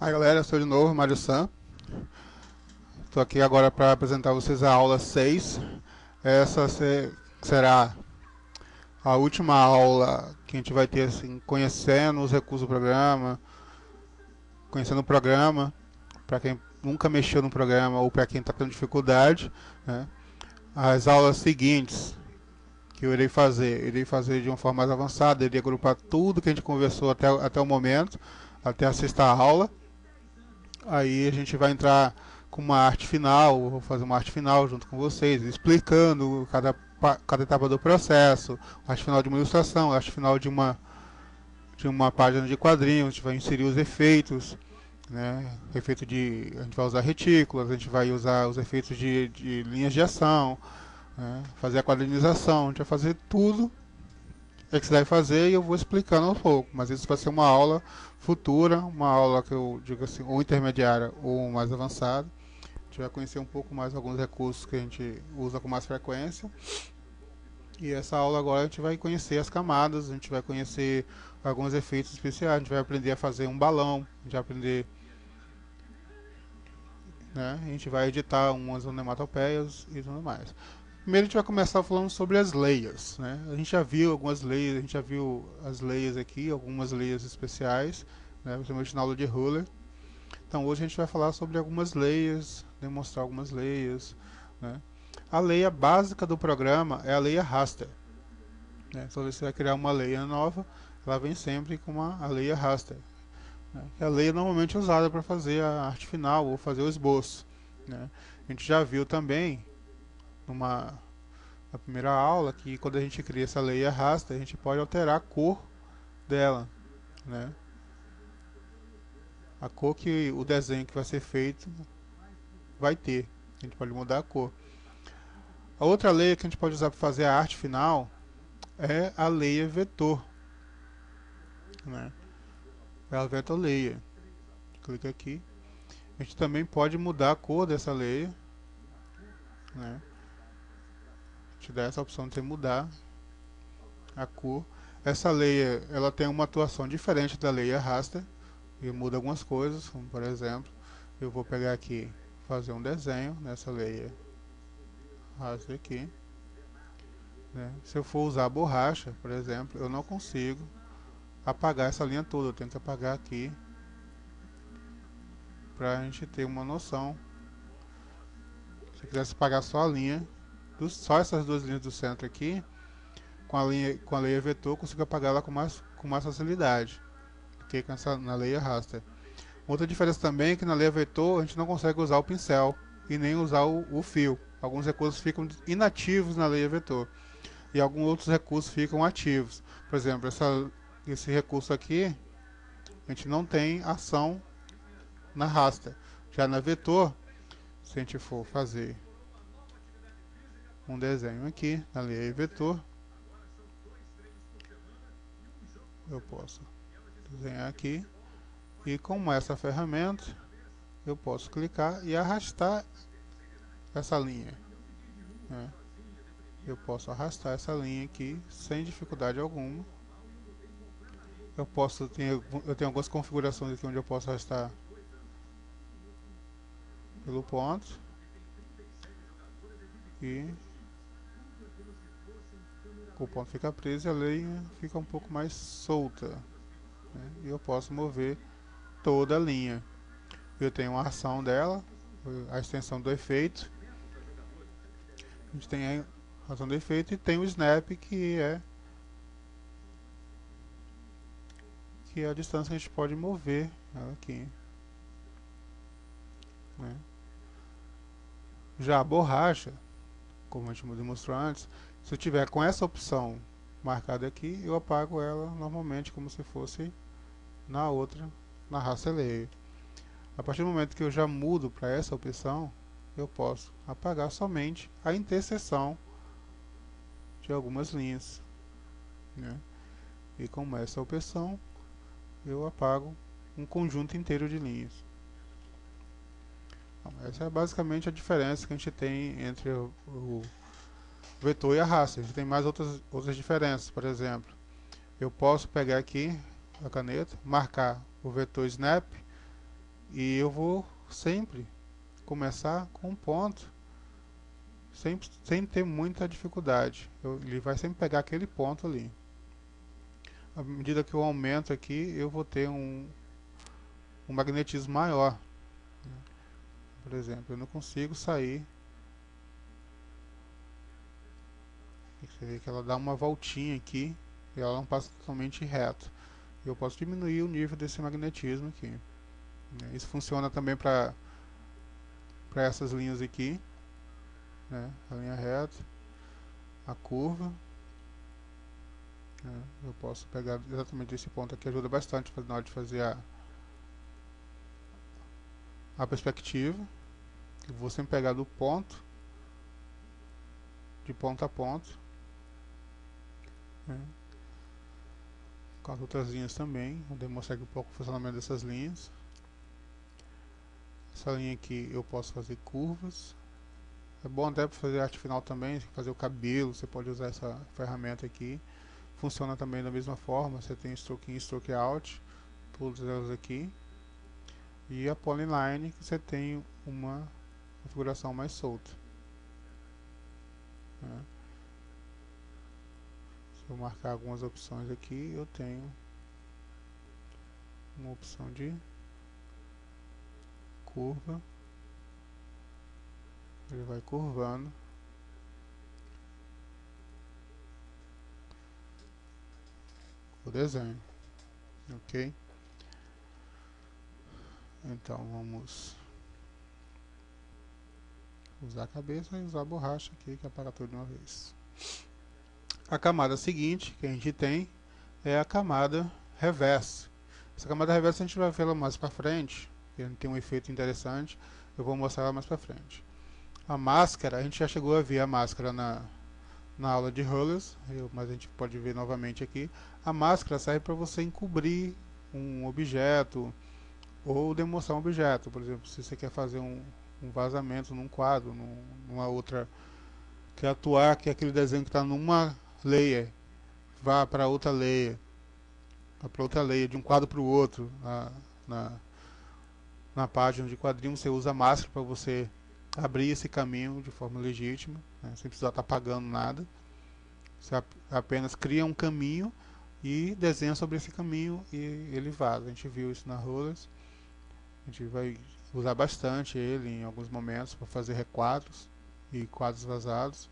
Aí galera, eu sou de novo, Mário San. Estou aqui agora para apresentar vocês a aula 6. Essa será a última aula que a gente vai ter assim, conhecendo os recursos do programa, conhecendo o programa, para quem nunca mexeu no programa ou para quem está tendo dificuldade. Né? As aulas seguintes que eu irei fazer de uma forma mais avançada, irei agrupar tudo que a gente conversou até o momento, até a sexta aula. Aí a gente vai entrar com uma arte final, vou fazer uma arte final junto com vocês, explicando cada etapa do processo, arte final de uma ilustração, arte final de uma página de quadrinhos, a gente vai inserir os efeitos, né? Efeito de, a gente vai usar retículas, a gente vai usar os efeitos de linhas de ação, né? Fazer a quadrinização, a gente vai fazer tudo que você deve fazer e eu vou explicando aos poucos, mas isso vai ser uma aula futura, uma aula que eu digo assim, ou intermediária ou mais avançada. A gente vai conhecer um pouco mais alguns recursos que a gente usa com mais frequência. E essa aula agora a gente vai conhecer as camadas, a gente vai conhecer alguns efeitos especiais, a gente vai aprender a fazer um balão, a gente vai aprender, né? A gente vai editar umas onomatopeias e tudo mais. Primeiro a gente vai começar falando sobre as layers, né? A gente já viu algumas layers, a gente já viu as layers aqui, algumas layers especiais, né? Principalmente na aula de Ruler. Então hoje a gente vai falar sobre algumas layers, demonstrar algumas layers, né? A layer básica do programa é a layer raster, né? Então você vai criar uma layer nova, ela vem sempre com a layer raster, né? É a layer normalmente usada para fazer a arte final ou fazer o esboço, né? A gente já viu também na primeira aula que quando a gente cria essa layer raster, a gente pode alterar a cor dela, né? A cor que o desenho que vai ser feito vai ter. A gente pode mudar a cor. A outra layer que a gente pode usar para fazer a arte final é a layer vetor, né? É a vetor layer. Clica aqui. A gente também pode mudar a cor dessa layer, né? A gente dá essa opção de você mudar a cor. Essa layer ela tem uma atuação diferente da layer raster e muda algumas coisas, como por exemplo, eu vou pegar aqui, fazer um desenho nessa layer raster aqui, né? Se eu for usar a borracha, por exemplo, eu não consigo apagar essa linha toda, eu tenho que apagar aqui para a gente ter uma noção. Se eu quisesse apagar só a linha, só essas duas linhas do centro aqui, com a layer vetor, eu consigo apagar ela com mais facilidade do que na layer raster. Outra diferença também é que na layer vetor a gente não consegue usar o pincel e nem usar o fio. Alguns recursos ficam inativos na layer vetor e alguns outros recursos ficam ativos. Por exemplo, esse recurso aqui, a gente não tem ação na raster. Já na vetor, se a gente for fazer um desenho aqui na layer vetor, eu posso desenhar aqui e com essa ferramenta eu posso clicar e arrastar essa linha, né? Eu posso arrastar essa linha aqui sem dificuldade alguma. Eu tenho algumas configurações aqui onde eu posso arrastar pelo ponto e o ponto fica preso e a linha fica um pouco mais solta, né? E eu posso mover toda a linha. Eu tenho uma ação dela, a extensão do efeito. A gente tem a ação do efeito e tem o snap que é a distância que a gente pode mover ela aqui, né? Já a borracha, como a gente demonstrou antes, se eu tiver com essa opção marcada aqui, eu apago ela normalmente como se fosse na outra, na raster layer. A partir do momento que eu já mudo para essa opção, eu posso apagar somente a interseção de algumas linhas, né? E com essa opção, eu apago um conjunto inteiro de linhas. Então, essa é basicamente a diferença que a gente tem entre o vetor e a raster. A gente tem mais outras diferenças. Por exemplo, eu posso pegar aqui a caneta, marcar o vetor snap E eu vou sempre começar com um ponto, sem ter muita dificuldade. Ele vai sempre pegar aquele ponto ali. À medida que eu aumento aqui, eu vou ter um magnetismo maior. Por exemplo, eu não consigo sair. Você vê que ela dá uma voltinha aqui e ela não passa totalmente reto. Eu posso diminuir o nível desse magnetismo aqui. Isso funciona também para essas linhas aqui, né? A linha reta, a curva. Eu posso pegar exatamente esse ponto aqui, ajuda bastante na hora de fazer a perspectiva. Eu vou sempre pegar do ponto, de ponta a ponto, né? Com as outras linhas também, vou demonstrar aqui um pouco o funcionamento dessas linhas. Essa linha aqui eu posso fazer curvas. É bom até para fazer arte final também, fazer o cabelo, você pode usar essa ferramenta aqui. Funciona também da mesma forma, você tem stroke in, stroke out, todos elas aqui. E a polyline, que você tem uma configuração mais solta, né? Se eu marcar algumas opções aqui, eu tenho uma opção de curva. Ele vai curvando. O desenho, ok? Então vamos usar a cabeça e usar a borracha aqui, que apaga tudo de uma vez. A camada seguinte que a gente tem é a camada reverse. Essa camada reverse a gente vai vê-la mais para frente, porque tem um efeito interessante. Eu vou mostrar ela mais para frente. A máscara, a gente já chegou a ver a máscara na aula de rollers, mas a gente pode ver novamente aqui. A máscara serve para você encobrir um objeto ou demonstrar um objeto. Por exemplo, se você quer fazer um vazamento num quadro, numa outra, quer atuar que aquele desenho que está numa layer vá para outra layer, de um quadro para o outro. Na página de quadrinho você usa a máscara para você abrir esse caminho de forma legítima, né, sem precisar estar pagando nada. Você apenas cria um caminho e desenha sobre esse caminho e ele vaza. A gente viu isso na Rollers. A gente vai usar bastante ele em alguns momentos para fazer requadros e quadros vazados,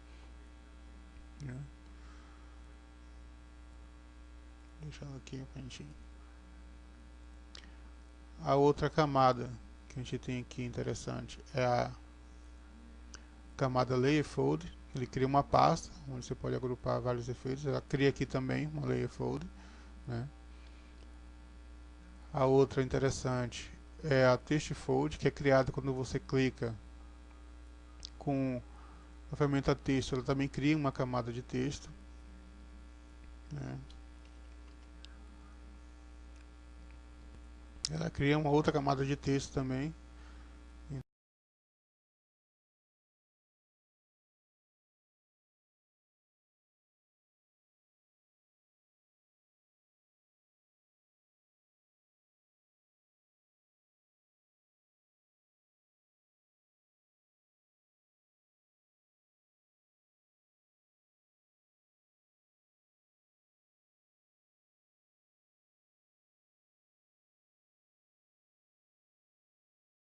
né? Deixando aqui pra gente. A outra camada que a gente tem aqui interessante é a camada Layer Fold. Ele cria uma pasta onde você pode agrupar vários efeitos. Ela cria aqui também uma Layer Fold, né? A outra interessante é a Text Fold, que é criada quando você clica com a ferramenta texto. Ela também cria uma camada de texto, né? Ela cria uma outra camada de texto também,